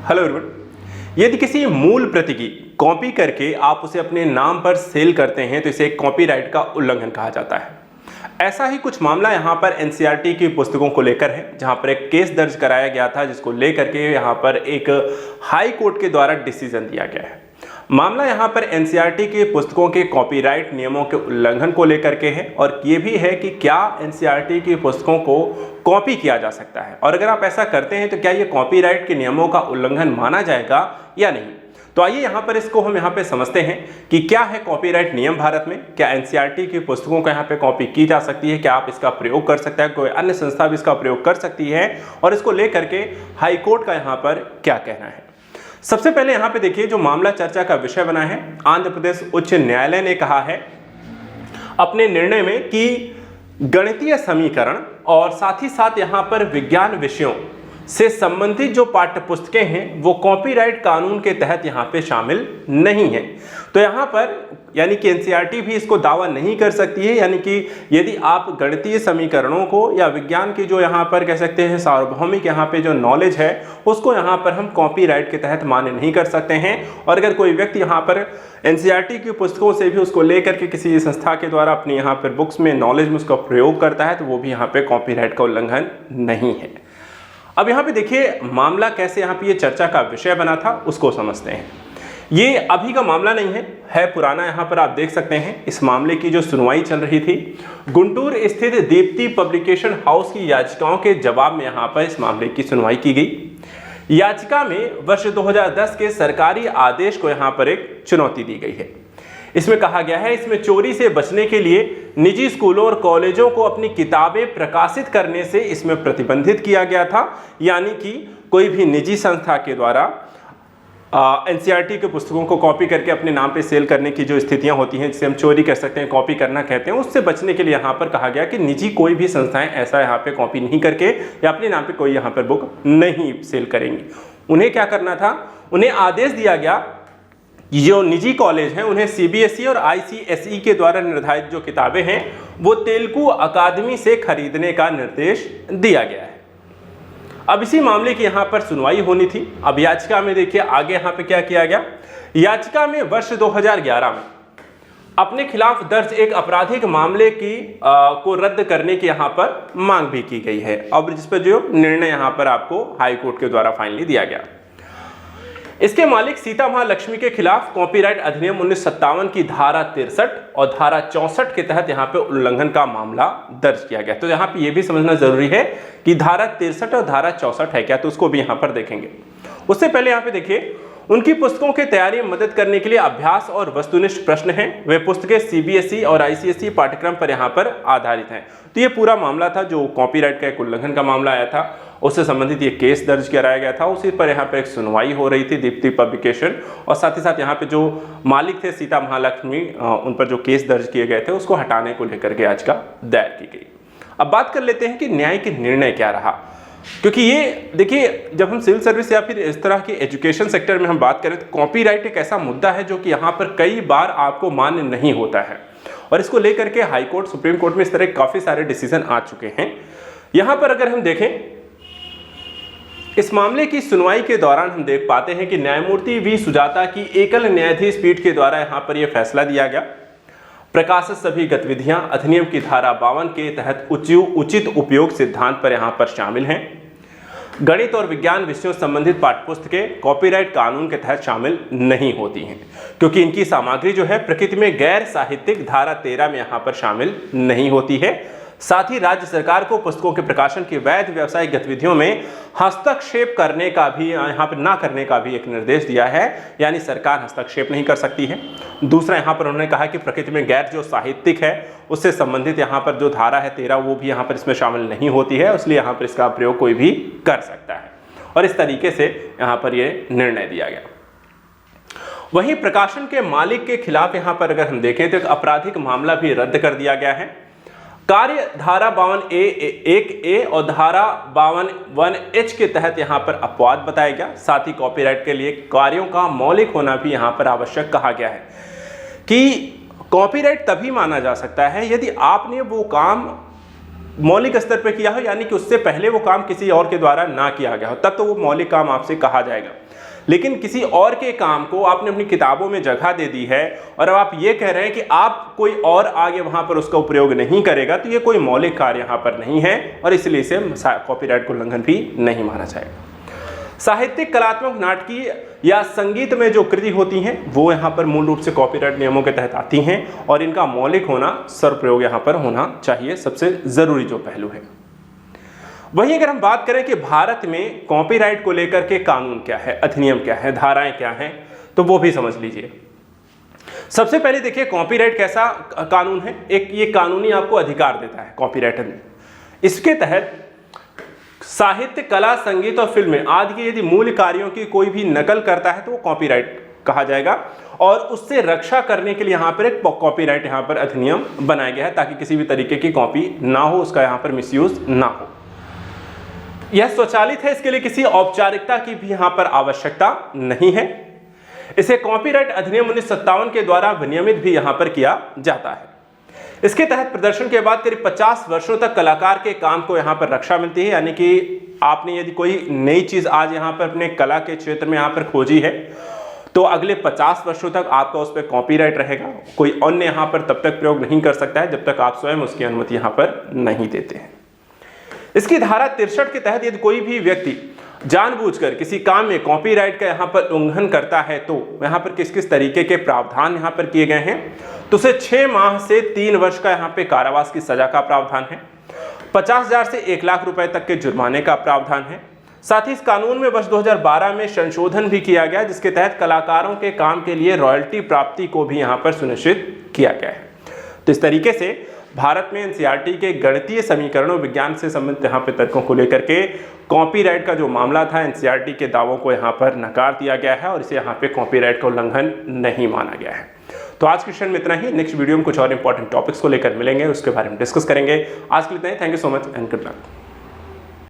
Hello everyone. यदि किसी मूल प्रति की कॉपी करके आप उसे अपने नाम पर सेल करते हैं तो इसे कॉपीराइट का उल्लंघन कहा जाता है। ऐसा ही कुछ मामला यहाँ पर एनसीईआरटी की पुस्तकों को लेकर है, जहाँ पर एक केस दर्ज कराया गया था जिसको लेकर के यहाँ पर एक हाई कोर्ट के द्वारा डिसीजन दिया गया है। मामला यहाँ पर एनसीईआरटी की पुस्तकों के कॉपीराइट नियमों के उल्लंघन को लेकर के है और ये भी है कि क्या एनसीईआरटी की पुस्तकों को कॉपी किया जा सकता है और अगर आप ऐसा करते हैं तो क्या ये कॉपीराइट के नियमों का उल्लंघन माना जाएगा या नहीं। तो आइए यहाँ पर इसको हम यहाँ पे समझते हैं कि क्या है कॉपीराइट नियम भारत में, क्या एनसीईआरटी की पुस्तकों को यहाँ पे कॉपी की जा सकती है, क्या आप इसका प्रयोग कर सकते हैं, कोई अन्य संस्था भी इसका प्रयोग कर सकती है और इसको लेकर के हाई कोर्ट का यहाँ पर क्या कहना है। सबसे पहले यहाँ पे देखिए, जो मामला चर्चा का विषय बना है, आंध्र प्रदेश उच्च न्यायालय ने कहा है अपने निर्णय में कि गणितीय समीकरण और साथ ही साथ यहाँ पर विज्ञान विषयों से संबंधित जो पाठ्य पुस्तकें हैं वो कॉपीराइट कानून के तहत यहाँ पे शामिल नहीं है। तो यहाँ पर यानी कि एनसीईआरटी भी इसको दावा नहीं कर सकती है, यानी कि यदि आप गणितीय समीकरणों को या विज्ञान की जो यहाँ पर कह सकते हैं सार्वभौमिक यहाँ पे जो नॉलेज है उसको यहाँ पर हम कॉपीराइट के तहत मान्य नहीं कर सकते हैं। और अगर कोई व्यक्ति यहाँ पर एनसीईआरटी की पुस्तकों से भी उसको लेकर के किसी संस्था के द्वारा अपनी यहाँ पर बुक्स में नॉलेज में उसका प्रयोग करता है तो वो भी यहाँ पे कॉपीराइट का उल्लंघन नहीं है। अब यहाँ पे देखिए मामला कैसे यहाँ पे ये चर्चा का विषय बना था उसको समझते हैं। ये अभी का मामला नहीं है पुराना। यहाँ पर आप देख सकते हैं इस मामले की जो सुनवाई चल रही थी, गुंटूर स्थित दीप्ति पब्लिकेशन हाउस की याचिकाओं के जवाब में यहाँ पर इस मामले की सुनवाई की गई। याचिका में वर्ष 2010 के सरकारी आदेश को यहाँ पर एक चुनौती दी गई है। इसमें कहा गया है इसमें चोरी से बचने के लिए निजी स्कूलों और कॉलेजों को अपनी किताबें प्रकाशित करने से इसमें प्रतिबंधित किया गया था, यानी कि कोई भी निजी संस्था के द्वारा एनसीईआरटी के पुस्तकों को कॉपी करके अपने नाम पे सेल करने की जो स्थितियां होती हैं जिसे हम चोरी कह सकते हैं, कॉपी करना कहते हैं, उससे बचने के लिए यहाँ पर कहा गया कि निजी कोई भी संस्थाएं ऐसा यहाँ पे कॉपी नहीं करके या अपने नाम पे कोई यहाँ पर बुक नहीं सेल करेंगी। उन्हें क्या करना था, उन्हें आदेश दिया गया जो निजी कॉलेज हैं उन्हें सीबीएसई और आईसीएसई के द्वारा निर्धारित जो किताबें हैं वो तेलुगु अकादमी से खरीदने का निर्देश दिया गया है। अब इसी मामले की यहाँ पर सुनवाई होनी थी। अब याचिका में देखिए आगे यहाँ पे क्या किया गया। याचिका में वर्ष 2011 में अपने खिलाफ दर्ज एक आपराधिक मामले की को रद्द करने की यहाँ पर मांग भी की गई है। अब जिस पर जो निर्णय यहाँ पर आपको हाई कोर्ट के द्वारा फाइनली दिया गया। इसके मालिक सीता महालक्ष्मी के खिलाफ कॉपीराइट अधिनियम 1957 की धारा 63 और धारा 64 के तहत यहाँ पे उल्लंघन का मामला दर्ज किया गया। तो यहाँ पे ये भी समझना जरूरी है कि धारा 63 और धारा 64 है क्या, तो उसको भी यहाँ पर देखेंगे। उससे पहले यहाँ पे देखिए उनकी पुस्तकों की तैयारी में मदद करने के लिए अभ्यास और वस्तुनिष्ठ प्रश्न हैं। वे पुस्तकें सीबीएसई और आईसीएसई पाठ्यक्रम पर यहाँ पर आधारित हैं। तो ये पूरा मामला था जो कॉपीराइट का एक उल्लंघन का मामला आया था, उससे संबंधित ये केस दर्ज कराया गया था। उसी पर यहाँ पर एक सुनवाई हो रही थी दीप्ति पब्लिकेशन और साथ ही साथ यहाँ पे जो मालिक थे सीता महालक्ष्मी उन पर जो केस दर्ज किए गए थे उसको हटाने को लेकर के याचिका दायर की गई। अब बात कर लेते हैं कि न्यायिक निर्णय क्या रहा, क्योंकि ये देखिए जब हम सिविल सर्विस या फिर इस तरह के एजुकेशन सेक्टर में हम बात करें तो कॉपीराइट एक ऐसा मुद्दा है जो कि यहाँ पर कई बार आपको मान्य नहीं होता है और इसको लेकर के हाई कोर्ट सुप्रीम कोर्ट में इस तरह काफी सारे डिसीजन आ चुके हैं। यहाँ पर अगर हम देखें इस मामले की सुनवाई के दौरान हम देख पाते हैं कि न्यायमूर्ति वी सुजाता की एकल न्यायाधीश पीठ के द्वारा यहाँ पर यह फैसला दिया गया। प्रकाशित सभी गतिविधियां अधिनियम की धारा 52 के तहत उचित उपयोग सिद्धांत पर यहाँ पर शामिल हैं। गणित और विज्ञान विषयों संबंधित पाठ्यपुस्तकें कॉपीराइट कानून के तहत शामिल नहीं होती हैं क्योंकि इनकी सामग्री जो है प्रकृति में गैर साहित्यिक धारा 13 में यहाँ पर शामिल नहीं होती है। साथ ही राज्य सरकार को पुस्तकों के प्रकाशन की वैध व्यावसायिक गतिविधियों में हस्तक्षेप करने का भी यहाँ पर ना करने का भी एक निर्देश दिया है, यानी सरकार हस्तक्षेप नहीं कर सकती है। दूसरा यहाँ पर उन्होंने कहा कि प्रकृति में गैर जो साहित्यिक है उससे संबंधित यहाँ पर जो धारा है 13 वो भी यहाँ पर इसमें शामिल नहीं होती है, इसलिए यहाँ पर इसका प्रयोग कोई भी कर सकता है और इस तरीके से यहाँ पर ये निर्णय दिया गया। वहीं प्रकाशन के मालिक के खिलाफ यहाँ पर अगर हम देखें तो एक आपराधिक मामला भी रद्द कर दिया गया है। कार्य धारा 52(1)(a) और धारा 52(1)(h) के तहत यहाँ पर अपवाद बताया गया। साथ ही कॉपीराइट के लिए कार्यों का मौलिक होना भी यहाँ पर आवश्यक कहा गया है कि कॉपीराइट तभी माना जा सकता है यदि आपने वो काम मौलिक स्तर पर किया हो, यानी कि उससे पहले वो काम किसी और के द्वारा ना किया गया हो, तब तो वो मौलिक काम आपसे कहा जाएगा। लेकिन किसी और के काम को आपने अपनी किताबों में जगह दे दी है और अब आप ये कह रहे हैं कि आप कोई और आगे वहां पर उसका उपयोग नहीं करेगा, तो ये कोई मौलिक कार्य यहाँ पर नहीं है और इसलिए इसे कॉपीराइट का उल्लंघन भी नहीं माना जाएगा। साहित्यिक, कलात्मक, नाटकीय या संगीत में जो कृति होती हैं वो यहाँ पर मूल रूप से कॉपीराइट नियमों के तहत आती हैं और इनका मौलिक होना, सर्वप्रयोग यहाँ पर होना चाहिए, सबसे जरूरी जो पहलू है। वहीं अगर हम बात करें कि भारत में कॉपीराइट को लेकर के कानून क्या है, अधिनियम क्या है, धाराएं क्या हैं, तो वो भी समझ लीजिए। सबसे पहले देखिए कॉपीराइट कैसा कानून है। एक ये कानूनी आपको अधिकार देता है कॉपीराइट में। इसके तहत साहित्य, कला, संगीत और फिल्में आदि के यदि मूल कार्यों की कोई भी नकल करता है तो वो कॉपीराइट कहा जाएगा और उससे रक्षा करने के लिए यहाँ पर एक कॉपीराइट यहाँ पर अधिनियम बनाया गया है ताकि किसी भी तरीके की कॉपी ना हो, उसका यहाँ पर मिसयूज ना हो। यह स्वचालित है, इसके लिए किसी औपचारिकता की भी यहाँ पर आवश्यकता नहीं है। इसे कॉपीराइट अधिनियम 1957 के द्वारा विनियमित भी यहाँ पर किया जाता है। इसके तहत प्रदर्शन के बाद करीब 50 वर्षों तक कलाकार के काम को यहाँ पर रक्षा मिलती है, यानी कि आपने यदि कोई नई चीज आज यहाँ पर अपने कला के क्षेत्र में यहाँ पर खोजी है तो अगले 50 वर्षों तक आपका उस पर कॉपीराइट रहेगा। कोई अन्य यहाँ पर तब तक प्रयोग नहीं कर सकता है जब तक आप स्वयं उसकी अनुमति यहाँ पर नहीं देते हैं। इसकी धारा 63 के तहत यदि कोई भी व्यक्ति जानबूझकर किसी काम में कॉपीराइट का यहाँ पर उल्लंघन करता है तो यहाँ पर किस किस तरीके के प्रावधान यहाँ पर किए गए हैं, तो उसे 6 माह से 3 वर्ष का यहाँ पे कारावास की सजा का प्रावधान है, 50,000 से 1 लाख रुपए तक के जुर्माने का प्रावधान है। साथ ही इस कानून में वर्ष 2012 में संशोधन भी किया गया जिसके तहत कलाकारों के काम के लिए रॉयल्टी प्राप्ति को भी यहाँ पर सुनिश्चित किया गया है। तो इस तरीके से भारत में एनसीईआरटी के गणितीय समीकरणों, विज्ञान से संबंधित यहाँ पे तर्कों को लेकर के कॉपीराइट का जो मामला था, एनसीईआरटी के दावों को यहाँ पर नकार दिया गया है और इसे यहाँ पे कॉपीराइट का उल्लंघन नहीं माना गया है। तो आज के सेशन में इतना ही। नेक्स्ट वीडियो में कुछ और इंपॉर्टेंट टॉपिक्स को लेकर मिलेंगे, उसके बारे में डिस्कस करेंगे। आज के लिए इतना ही। Thank you so much and good luck.